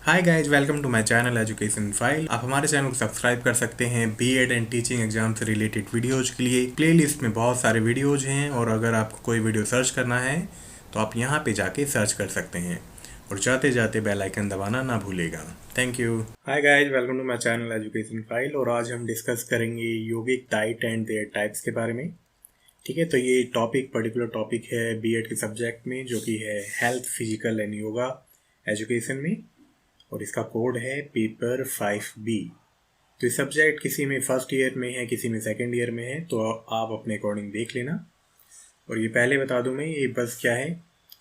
Hi guys, welcome to my channel education file. आप हमारे channel को सब्सक्राइब कर सकते हैं बीएड एंड टीचिंग एग्जाम से रिलेटेड वीडियोज के लिए। प्लेलिस्ट में बहुत सारे वीडियोज हैं और अगर आपको कोई वीडियो सर्च करना है तो आप यहाँ पे जाके सर्च कर सकते हैं और जाते जाते बेल आइकन दबाना ना भूलेगा। Thank you. Hi guys, welcome to my channel education file. और आज हम डिस्कस करेंगे yogic diet and their types के बारे में। ठीक है, तो ये पर्टिकुलर टॉपिक है बीएड के सब्जेक्ट में, जो कि है health, physical and yoga education में, और इसका कोड है पेपर 5B। तो ये सब्जेक्ट किसी में फर्स्ट ईयर में है, किसी में सेकंड ईयर में है, तो आप अपने अकॉर्डिंग देख लेना। और ये पहले बता दूं मैं, ये बस क्या है,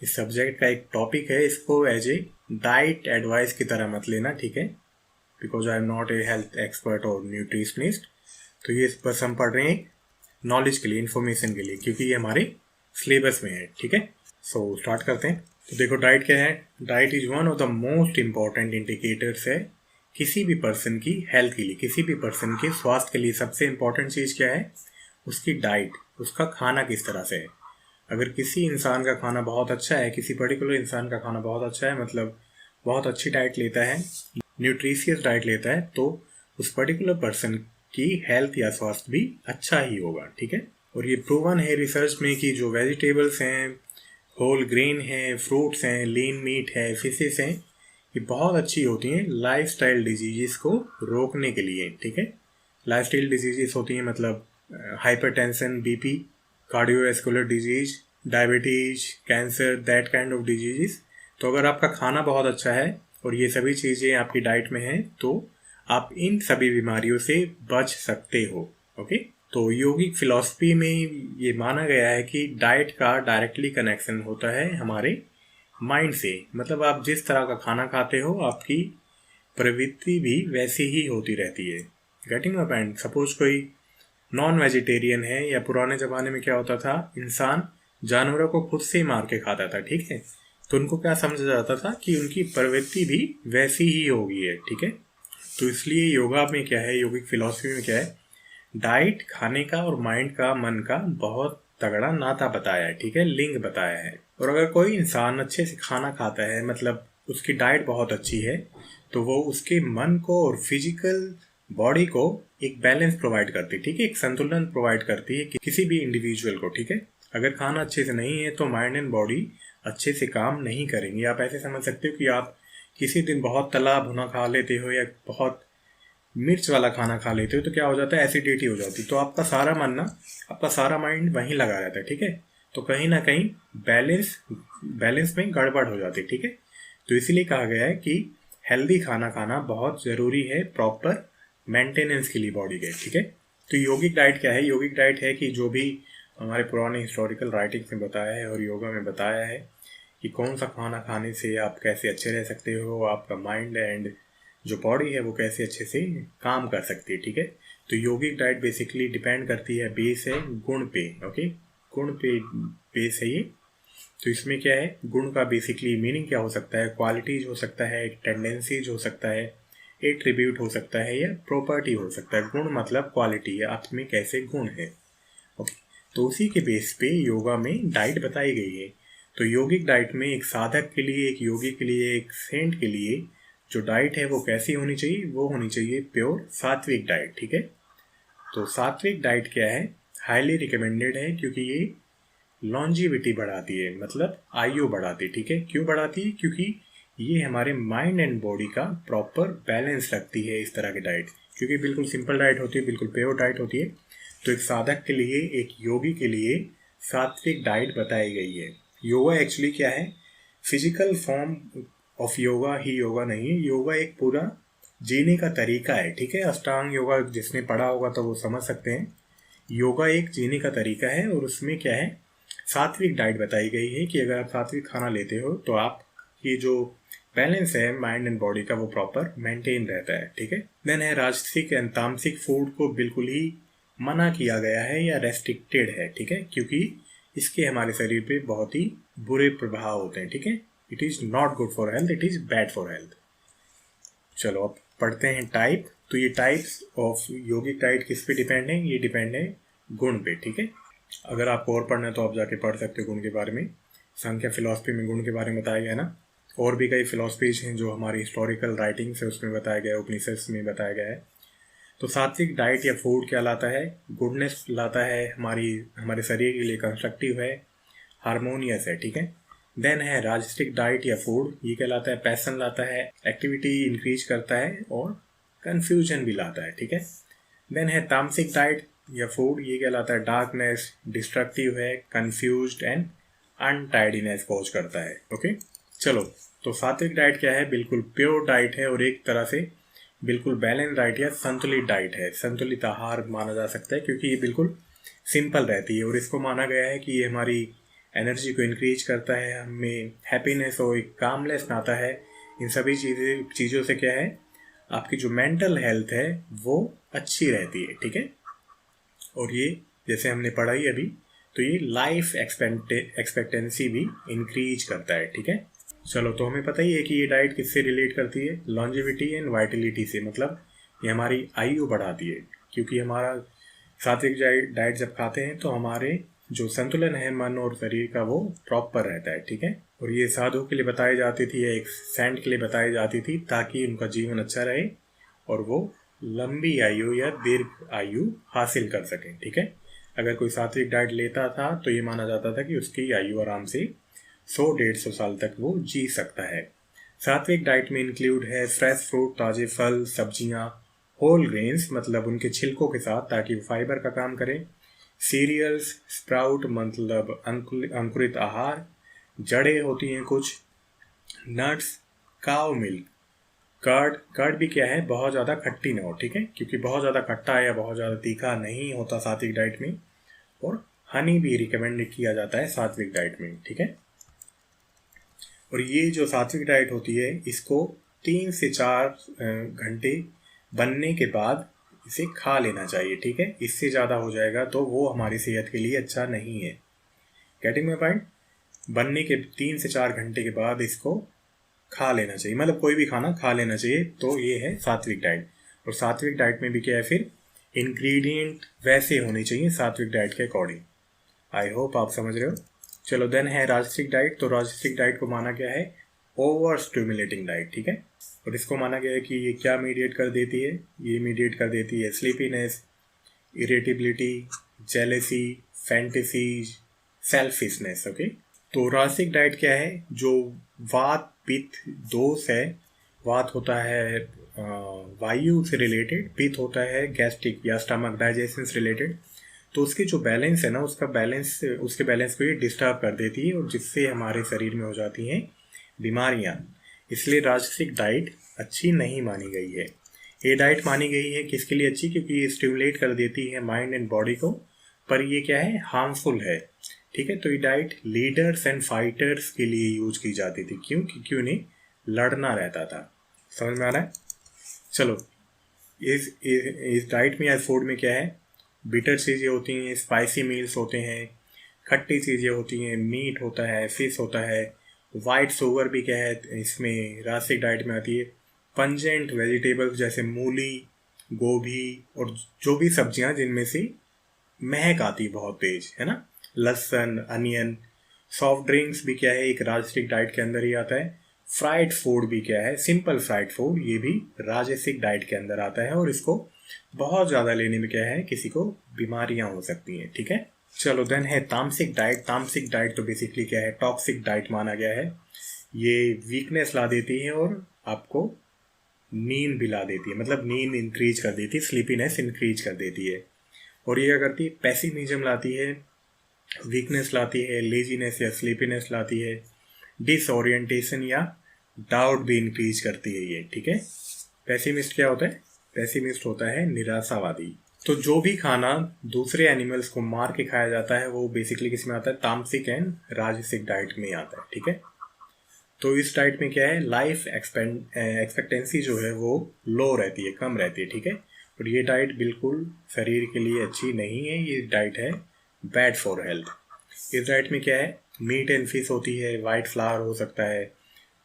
इस सब्जेक्ट का एक टॉपिक है, इसको एज ए डाइट एडवाइस की तरह मत लेना, ठीक है, because I am not a health expert और न्यूट्रिशनिस्ट। तो ये बस हम पढ़ रहे हैं नॉलेज के लिए, इन्फॉर्मेशन के लिए, क्योंकि ये हमारे सिलेबस में है। ठीक है, सो स्टार्ट करते हैं। तो देखो, डाइट क्या है। Diet is one of the most important indicators है किसी भी पर्सन की हेल्थ के लिए, किसी भी पर्सन के स्वास्थ्य के लिए। सबसे इम्पॉर्टेंट चीज़ क्या है, उसकी डाइट, उसका खाना किस तरह से है। अगर किसी इंसान का खाना बहुत अच्छा है, किसी पर्टिकुलर इंसान का खाना बहुत अच्छा है, मतलब बहुत अच्छी डाइट लेता है, न्यूट्रिशियस डाइट लेता है, तो उस पर्टिकुलर पर्सन की हेल्थ या स्वास्थ्य भी अच्छा ही होगा। ठीक है, और ये प्रूवन है रिसर्च में कि जो वेजिटेबल्स हैं, होल ग्रेन है, फ्रूट्स हैं, लीन मीट है, फिशेस हैं, ये बहुत अच्छी होती हैं लाइफस्टाइल डिजीजेस को रोकने के लिए। ठीक है, लाइफस्टाइल डिजीजेस होती हैं मतलब hypertension, BP, cardiovascular disease, diabetes, cancer, that kind of diseases. तो अगर आपका खाना बहुत अच्छा है और ये सभी चीज़ें आपकी डाइट में हैं, तो आप इन सभी बीमारियों से बच सकते हो। ओके, तो योगिक फिलॉसफी में ये माना गया है कि डाइट का डायरेक्टली कनेक्शन होता है हमारे माइंड से। मतलब आप जिस तरह का खाना खाते हो, आपकी प्रवृत्ति भी वैसी ही होती रहती है। Getting my point. सपोज कोई नॉन वेजिटेरियन है, या पुराने ज़माने में क्या होता था, इंसान जानवरों को खुद से ही मार के खाता था। ठीक है, तो उनको क्या समझा जाता था कि उनकी प्रवृत्ति भी वैसी ही होगी है। ठीक है, तो इसलिए योगा में क्या है, योगिक फिलॉसफी में क्या है, डाइट खाने का और माइंड का, मन का बहुत तगड़ा नाता बताया है। ठीक है, लिंक बताया है। और अगर कोई इंसान अच्छे से खाना खाता है, मतलब उसकी डाइट बहुत अच्छी है, तो वो उसके मन को और फिजिकल बॉडी को एक बैलेंस प्रोवाइड करती है। ठीक है, एक संतुलन प्रोवाइड करती है कि किसी भी इंडिविजुअल को। ठीक है, अगर खाना अच्छे से नहीं है तो माइंड एंड बॉडी अच्छे से काम नहीं करेंगे। आप ऐसे समझ सकते हो कि आप किसी दिन बहुत तला भुना खा लेते हो या बहुत मिर्च वाला खाना खा लेते हो, तो क्या हो जाता है, एसिडिटी हो जाती है। तो आपका सारा मन ना, आपका सारा माइंड वहीं लगा रहता है। ठीक है, तो कहीं ना कहीं बैलेंस में गड़बड़ हो जाती है। ठीक है, तो इसीलिए कहा गया है कि हेल्दी खाना खाना बहुत ज़रूरी है प्रॉपर मेंटेनेंस के लिए बॉडी के। ठीक है, तो योगिक डाइट क्या है। योगिक डाइट है कि जो भी हमारे पुराने हिस्टोरिकल राइटिंग्स में बताया है और योगा में बताया है कि कौन सा खाना खाने से आप कैसे अच्छे रह सकते हो, आपका माइंड एंड जो बॉडी है वो कैसे अच्छे से काम कर सकती है। ठीक है, तो योगिक डाइट बेसिकली डिपेंड करती है, बेस है गुण पे। ओके, गुण पे बेस है ये। तो इसमें क्या है, गुण का बेसिकली मीनिंग क्या हो सकता है, क्वालिटीज हो सकता है, टेंडेंसीज हो सकता है, एट्रीब्यूट हो सकता है, या प्रॉपर्टी हो सकता है। गुण मतलब क्वालिटी है, आप में कैसे गुण है। ओके, तो उसी के बेस पे योगा में डाइट बताई गई है। तो योगिक डाइट में एक साधक के लिए, एक योगी के लिए, एक सेंट के लिए जो डाइट है वो कैसी होनी चाहिए, वो होनी चाहिए प्योर सात्विक डाइट। ठीक है, तो सात्विक डाइट क्या है, हाईली रिकमेंडेड है, क्योंकि ये लॉन्जिविटी बढ़ाती है, मतलब आयु बढ़ाती है। ठीक है, क्यों बढ़ाती है, क्योंकि ये हमारे माइंड एंड बॉडी का प्रॉपर बैलेंस रखती है इस तरह की डाइट, क्योंकि बिल्कुल सिंपल डाइट होती है, बिल्कुल प्योर डाइट होती है। तो एक साधक के लिए, एक योगी के लिए सात्विक डाइट बताई गई है। योगा एक्चुअली क्या है, फिजिकल फॉर्म ऑफ योगा ही योगा नहीं है। योगा एक पूरा जीने का तरीका है। ठीक है, अष्टांग योगा जिसने पढ़ा होगा तो वो समझ सकते हैं। योगा एक जीने का तरीका है, और उसमें क्या है, सात्विक डाइट बताई गई है कि अगर आप सात्विक खाना लेते हो तो आप ये जो बैलेंस है माइंड एंड बॉडी का, वो प्रॉपर मेंटेन रहता है। ठीक है, देन है राजसिक एंड तामसिक फूड को बिल्कुल ही मना किया गया है या रेस्ट्रिक्टेड है। ठीक है, क्योंकि इसके हमारे शरीर पे बहुत ही बुरे प्रभाव होते हैं। ठीक है, it is not good for health, it is bad for health. चलो अब पढ़ते हैं टाइप। तो ये टाइप्स ऑफ योगिक डाइट किस पे डिपेंड है, ये डिपेंड है गुण पे। ठीक है, अगर आपको और पढ़ना है तो आप जाके पढ़ सकते हो गुण के बारे में। सांख्य फिलॉसफी में गुण के बारे में बताया गया है ना। और भी कई फिलॉसफीज हैं जो हमारी हिस्टोरिकल राइटिंग्स है उसमें बताया गया है, उपनिषद में बताया गया है। तो सात्विक डाइट या फूड क्या लाता है? गुडनेस लाता है, हमारे शरीर के लिए कंस्ट्रक्टिव है, हारमोनियस है, ठीक है। देन है राजसिक डाइट या फूड, ये क्या लाता है? पैशन लाता है, एक्टिविटी इंक्रीज करता है और कंफ्यूजन भी लाता है, ठीक है। देन है तामसिक डाइट या फूड, ये क्या लाता है? डार्कनेस, डिस्ट्रक्टिव है, कंफ्यूज्ड एंड अनटाइडीनेस कॉज करता है। ओके, चलो, तो सात्विक डाइट क्या है? बिल्कुल प्योर डाइट है और एक तरह से बिल्कुल बैलेंस डाइट या संतुलित डाइट है, संतुलित आहार माना जा सकता है, क्योंकि ये बिल्कुल सिंपल रहती है और इसको माना गया है कि ये हमारी एनर्जी को इंक्रीज करता है, हमें हैप्पीनेस और एक कामनेस आता है। इन सभी चीज़ों से क्या है, आपकी जो मेंटल हेल्थ है वो अच्छी रहती है, ठीक है। और ये जैसे हमने पढ़ा ही अभी, तो ये लाइफ एक्सपेक्टेंसी भी इंक्रीज करता है, ठीक है। चलो, तो हमें पता ही है कि ये डाइट किससे रिलेट करती है? लॉन्जिविटी एंड वाइटलिटी से, मतलब ये हमारी आयु बढ़ाती है, क्योंकि हमारा सात्विक डाइट जब खाते हैं तो हमारे जो संतुलन है मन और शरीर का वो प्रॉपर रहता है, ठीक है। और ये साधु के लिए बताई जाती थी या एक सेंट के लिए बताई जाती थी ताकि उनका जीवन अच्छा रहे और वो लंबी आयु या दीर्घ आयु हासिल कर सकें, ठीक है। अगर कोई सात्विक डाइट लेता था तो ये माना जाता था कि उसकी आयु आराम से 100-150 साल तक वो जी सकता है। सात्विक डाइट में इंक्लूड है फ्रेश फ्रूट, ताजे फल, सब्जियां, होल ग्रेन्स मतलब उनके छिलकों के साथ, ताकि वो फाइबर का काम करें, सीरियल्स, स्प्राउट मतलब अंकुरित आहार, जड़ें होती हैं कुछ, नट्स, काउ मिल्क, कर्ड भी क्या है? बहुत ज़्यादा खट्टी ना हो, ठीक है, क्योंकि बहुत ज़्यादा खट्टा या बहुत ज़्यादा तीखा नहीं होता सात्विक डाइट में। और हनी भी रिकमेंड किया जाता है सात्विक डाइट में, ठीक है। और ये जो सात्विक डाइट होती है इसको 3 से 4 घंटे बनने के बाद इसे खा लेना चाहिए, ठीक है। इससे ज़्यादा हो जाएगा तो वो हमारी सेहत के लिए अच्छा नहीं है। Getting my point? बनने के 3 से 4 घंटे के बाद इसको खा लेना चाहिए, मतलब कोई भी खाना खा लेना चाहिए। तो ये है सात्विक डाइट। और सात्विक डाइट में भी क्या है फिर? इंग्रेडिएंट वैसे होने चाहिए सात्विक डाइट के अकॉर्डिंग। आई होप आप समझ रहे हो। चलो, देन है राजसिक डाइट। तो राजसिक डाइट को माना गया है ओवर स्टिमुलेटिंग डाइट, ठीक है। और इसको माना गया है कि ये क्या मीडिएट कर देती है? ये मीडिएट कर देती है sleepiness, irritability, jealousy, fantasy, selfishness. Okay, तो राजसिक डाइट क्या है? जो वात पित्त दोष है, वात होता है वायु से रिलेटेड, पित्त होता है गैस्ट्रिक या स्टमक डाइजेशन से रिलेटेड, तो उसके जो बैलेंस है ना, उसके बैलेंस को ये डिस्टर्ब कर देती है और जिससे हमारे शरीर में हो जाती हैं बीमारियां। इसलिए राजसिक डाइट अच्छी नहीं मानी गई है। ये डाइट मानी गई है किसके लिए अच्छी? क्योंकि ये स्टिमुलेट कर देती है माइंड एंड बॉडी को, पर ये क्या है? हार्मफुल है, ठीक है। तो ये डाइट लीडर्स एंड फाइटर्स के लिए यूज की जाती थी। क्यों? क्योंकि उन्हें लड़ना रहता था। समझ में आ रहा है? चलो, इस डाइट में या फूड में क्या है? बिटर चीज़ें होती हैं, स्पाइसी मील्स होते हैं, खट्टी चीज़ें होती हैं, मीट होता है, फिश होता है, वाइट शुगर भी क्या है इसमें राजसिक डाइट में आती है, पंजेंट वेजिटेबल्स जैसे मूली, गोभी और जो भी सब्जियां जिनमें से महक आती है बहुत तेज, है ना, लहसुन, अनियन। सॉफ्ट ड्रिंक्स भी क्या है? एक राजसिक डाइट के अंदर ही आता है। फ्राइड फूड भी क्या है? सिंपल फ्राइड फूड, ये भी राजसिक डाइट के अंदर आता है और इसको बहुत ज़्यादा लेने में क्या है? किसी को बीमारियां हो सकती हैं, ठीक है। चलो, देन है तामसिक डाइट। तामसिक डाइट तो बेसिकली क्या है? टॉक्सिक डाइट माना गया है। ये वीकनेस ला देती है और आपको नींद भी ला देती है, मतलब नींद इंक्रीज कर देती है, स्लीपीनेस इंक्रीज कर देती है। और ये क्या करती है? पेसिमिज्म लाती है, वीकनेस लाती है, लेजीनेस या स्लीपीनेस लाती है, डिसओरिएंटेशन या डाउट भी इंक्रीज करती है ये, ठीक है। पेसिमिस्ट क्या होता है? पेसिमिस्ट होता है निराशावादी। तो जो भी खाना दूसरे एनिमल्स को मार के खाया जाता है वो बेसिकली किस में आता है? तामसिक एंड राजसिक डाइट में आता है, ठीक है। तो इस डाइट में क्या है? लाइफ एक्सपेक्टेंसी जो है वो लो रहती है, कम रहती है, ठीक है। और ये डाइट बिल्कुल शरीर के लिए अच्छी नहीं है, ये डाइट है बैड फॉर हेल्थ। इस डाइट में क्या है? मीट एंड फिश होती है, वाइट फ्लावर हो सकता है,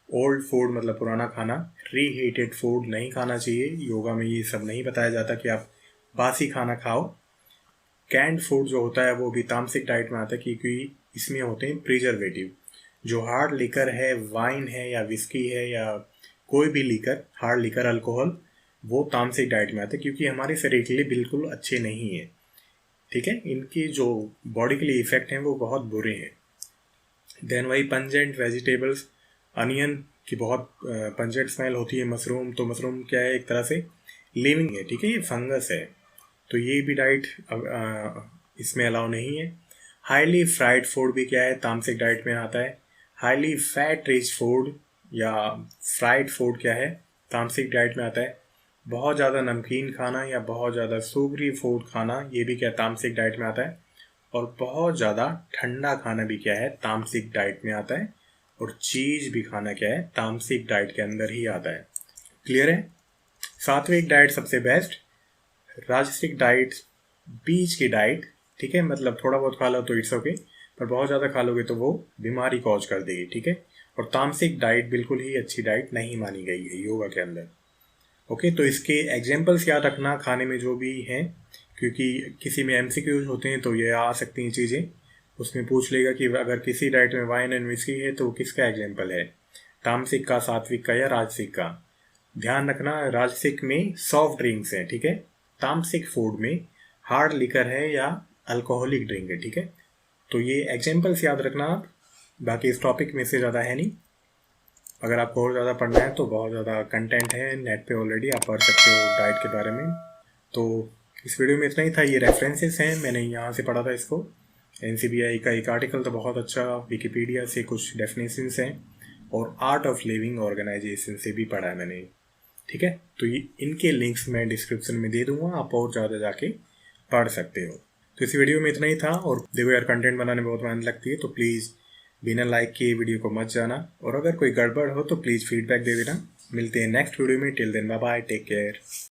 ओल्ड फूड मतलब पुराना खाना, रीहीटेड फूड नहीं खाना चाहिए। योगा में ये सब नहीं बताया जाता कि आप बासी खाना खाओ। कैंड फूड जो होता है वो भी तामसिक डाइट में आता है क्योंकि इसमें होते हैं प्रिजर्वेटिव जो हार्ड लिकर है, वाइन है या विस्की है या कोई भी लिकर, हार्ड लिकर, अल्कोहल, वो तामसिक डाइट में आते हैं क्योंकि हमारे शरीर के लिए बिल्कुल अच्छे नहीं है। ठीक है, इनकी जो बॉडी के लिए इफेक्ट हैं वो बहुत बुरे हैं। देन वही पंजेंट वेजिटेबल्स, अनियन की बहुत पंजेंट स्मेल होती है। मशरूम, तो मशरूम क्या है, एक तरह से लिविंग है, ठीक है, ये फंगस है, तो ये भी डाइट इसमें अलाउ नहीं है। हाईली फ्राइड फूड भी क्या है, तामसिक डाइट में आता है। हाईली फैट रिच फूड या फ्राइड फूड क्या है, तामसिक डाइट में आता है। बहुत ज़्यादा नमकीन खाना या बहुत ज़्यादा शुगरी फूड खाना, ये भी क्या तामसिक डाइट में आता है। और बहुत ज़्यादा ठंडा खाना भी क्या है, तामसिक डाइट में आता है। और चीज़ भी खाना क्या है, तामसिक डाइट के अंदर ही आता है। क्लियर है? सात्विक डाइट सबसे बेस्ट, राजसिक डाइट बीच की डाइट, ठीक है, मतलब थोड़ा बहुत खा लो तो इट्स ओके, पर बहुत ज़्यादा खा लोगे तो वो बीमारी कॉज कर देगी। ठीक है, और तामसिक डाइट बिल्कुल ही अच्छी डाइट नहीं मानी गई है योगा के अंदर। ओके, तो इसके एग्जाम्पल्स याद रखना खाने में जो भी हैं, क्योंकि किसी में एमसीक्यूज होते हैं तो ये आ सकती हैं चीज़ें। उसमें पूछ लेगा कि अगर किसी डाइट में वाइन एंड विस्की है तो किसका एग्जाम्पल है, तामसिक का, सात्विक का या राजसिक का। ध्यान रखना, राजसिक में सॉफ्ट ड्रिंक्स हैं, ठीक है, तामसिक फूड में हार्ड लिकर है या अल्कोहलिक ड्रिंक है। ठीक है, तो ये एग्जाम्पल्स याद रखना आप। बाकी इस टॉपिक में से ज़्यादा है नहीं। अगर आपको और ज़्यादा पढ़ना है तो बहुत ज़्यादा कंटेंट है नेट पे ऑलरेडी, आप पढ़ सकते हो डाइट के बारे में। तो इस वीडियो में इतना ही था। ये रेफरेंसेस हैं, मैंने यहाँ से पढ़ा था इसको, NCBI का एक आर्टिकल था बहुत अच्छा, विकीपीडिया से कुछ डेफिनेशंस हैं, और आर्ट ऑफ लिविंग ऑर्गेनाइजेशन से भी पढ़ा है मैंने। ठीक है, तो ये इनके लिंक्स मैं डिस्क्रिप्शन में दे दूंगा, आप और ज़्यादा जाके पढ़ सकते हो। तो इस वीडियो में इतना ही था। और देखो यार, कंटेंट बनाने में बहुत मेहनत लगती है, तो प्लीज़ बिना लाइक किए वीडियो को मत जाना, और अगर कोई गड़बड़ हो तो प्लीज़ फीडबैक दे देना। मिलते हैं नेक्स्ट वीडियो में। Till then bye bye, take care.